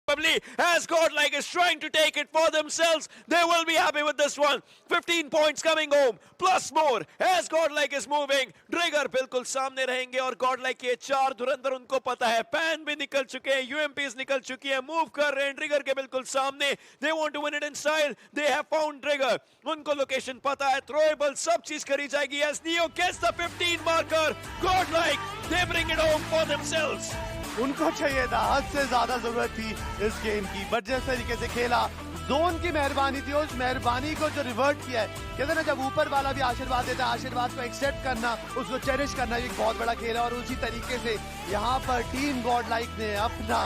Probably as Godlike is trying to take it for themselves, they will be happy with this one. 15 points coming home, plus more as Godlike is moving. Trigger बिल्कुल सामने रहेंगे और Godlike के 4 धुरंधर उनको पता है. Pan भी निकल चुके हैं, UMPs निकल चुकी है, मूव कर रहे हैं Trigger के बिल्कुल सामने. They want to win it in style. They have found Trigger. उनको लोकेशन पता है, throwable सब चीज करी जाएगी as Neo gets the 15 marker. Godlike, they bring it home for themselves. उनको चाहिए था, हद से ज्यादा जरूरत थी इस गेम की, बट जिस तरीके से खेला, जोन की मेहरबानी थी, उस मेहरबानी को जो रिवर्ट किया है, कहते ना जब ऊपर वाला भी आशीर्वाद देता है, आशीर्वाद को एक्सेप्ट करना, उसको चेरिश करना एक बहुत बड़ा खेल है। और उसी तरीके से यहाँ पर टीम गॉडलाइक ने अपना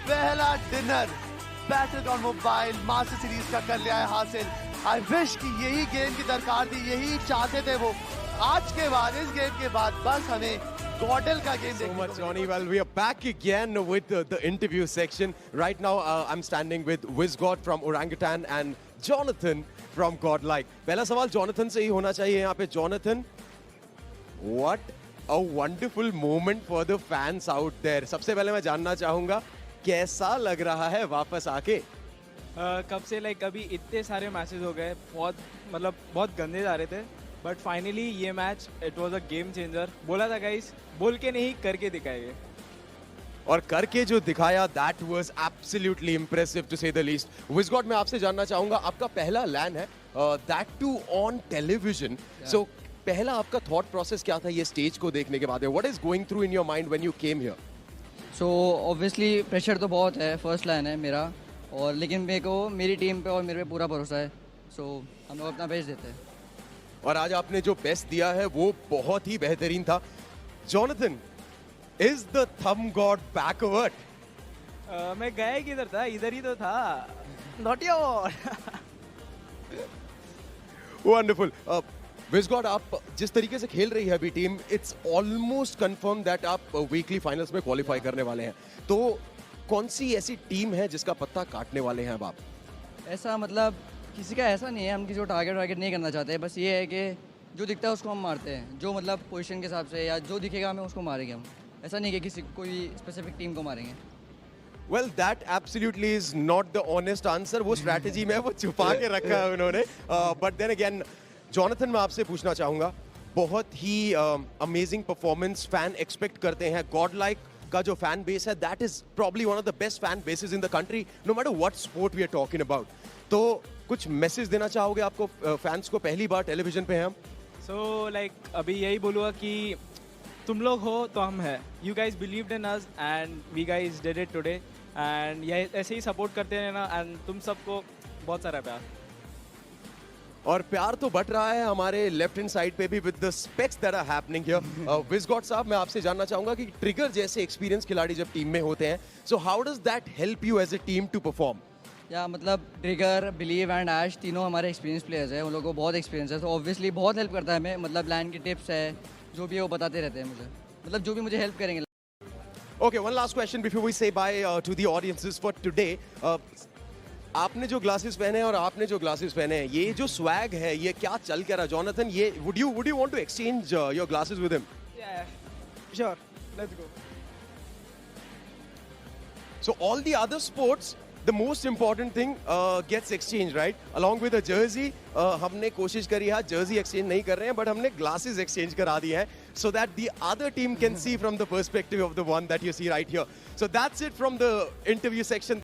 पहला dinner Battleground mobile master series का कर लिया है हासिल। आई विश कि यही गेम की दरकार थी, यही चाहते थे वो। आज के बाद, इस गेम के बाद बस हमें Godel ka game so much, Johnny. Well, we are back again with the interview section. Right now, I'm standing with WizGod from Orangutan and Jonathan from Godlike. पहला सवाल Jonathan से ही होना चाहिए यहाँ पे. Jonathan, what a wonderful moment for the fans out there. सबसे पहले मैं जानना चाहूँगा कैसा लग रहा है वापस आके? कब से अभी इतने सारे मैचेस हो गए, बहुत गंदे जा रहे थे, बट फाइनली ये match it was a game changer. बोला था गाइस, बोल के नहीं करके दिखाएंगे, और करके जो दिखाया that was absolutely impressive to say the least. विज़गॉड, मैं आपसे जानना चाहूंगा, आपका पहला लैन है, that too on television. So पहला आपका थॉट प्रोसेस क्या था ये स्टेज को देखने के बाद? What is going through in your mind when you came here? So obviously pressure तो बहुत है, फर्स्ट लाइन है मेरा, और लेकिन मेरे को मेरी टीम पे और मेरे पे पूरा भरोसा है. सो हम लोग अपना बेस्ट देते हैं. और आज आपने जो बेस्ट दिया है वो बहुत ही बेहतरीन था. Jonathan, is the thumb god backward? मैं गया किधर था, इधर ही तो था. Not your. Wonderful. WizGod, आप जिस तरीके से खेल रही है अभी team, it's almost confirmed that आप वीकली फाइनल्स में क्वालिफाई करने वाले हैं. तो कौन सी ऐसी टीम है जिसका पत्ता काटने वाले हैं अब आप? ऐसा किसी का ऐसा नहीं है, हम किसी को टारगेट नहीं करना चाहते. बस ये है कि जो दिखता है उसको हम मारते हैं, जो पोजीशन के हिसाब से या जो दिखेगा हमें उसको मारेंगे हम. ऐसा नहीं कि किसी कोई स्पेसिफिक टीम को मारेंगे. Well, that absolutely is not the honest answer. वो स्ट्रैटेजी में वो छुपा के रखा है उन्होंने. But then again, Jonathan, मैं आपसे पूछना चाहूँगा, बहुत ही अमेजिंग परफॉर्मेंस फैन एक्सपेक्ट करते हैं. Godlike का जो फैन बेस है, that is probably one of the best fan bases in the country, no matter what sport we are talking about. तो कुछ मैसेज देना चाहोगे आपको फैंस को? पहली बार टेलीविजन पे हैं हम. सो अभी यही बोलूँगा कि तुम लोग हो तो हम हैं. You guys believed in us and we guys did it today, and ये ऐसे ही सपोर्ट करते रहना. एंड तुम सबको बहुत सारा प्यार. और प्यार तो बढ़ रहा है हमारे लेफ्ट हैंड साइड पे भी with the specs that are happening here. विज़गॉड साहब, मैं आपसे जानना चाहूंगा कि ट्रिगर जैसे एक्सपीरियंस खिलाड़ी जब टीम में होते हैं, so how does that help you as a team to perform? या ट्रिगर, बिलीव एंड ऐश तीनों हमारे एक्सपीरियंस प्लेयर्स हैं. उन लोगों को बहुत एक्सपीरियंस है, तो ऑब्वियसली बहुत हेल्प करता है हमें. लाइन की टिप्स है, जो भी है वो बताते रहते हैं मुझे, जो भी मुझे हेल्प करेंगे. Okay, one last question before we say bye to the audiences for today. आपने जो ग्लासेस पहने हैं और आपने जो ग्लासेस पहने हैं, ये जो स्वैग है, ये क्या चल क्या रहा? Jonathan, ये would you want to exchange your glasses with him? Yeah, sure, let's go. So all the other sports, the most important thing gets exchanged, right? Along with a jersey, हमने कोशिश करी है jersey exchange नहीं कर रहे हैं, but हमने glasses exchange करा दिए हैं, so that the other team can see from the perspective of the one that you see right here. So that's it from the interview section.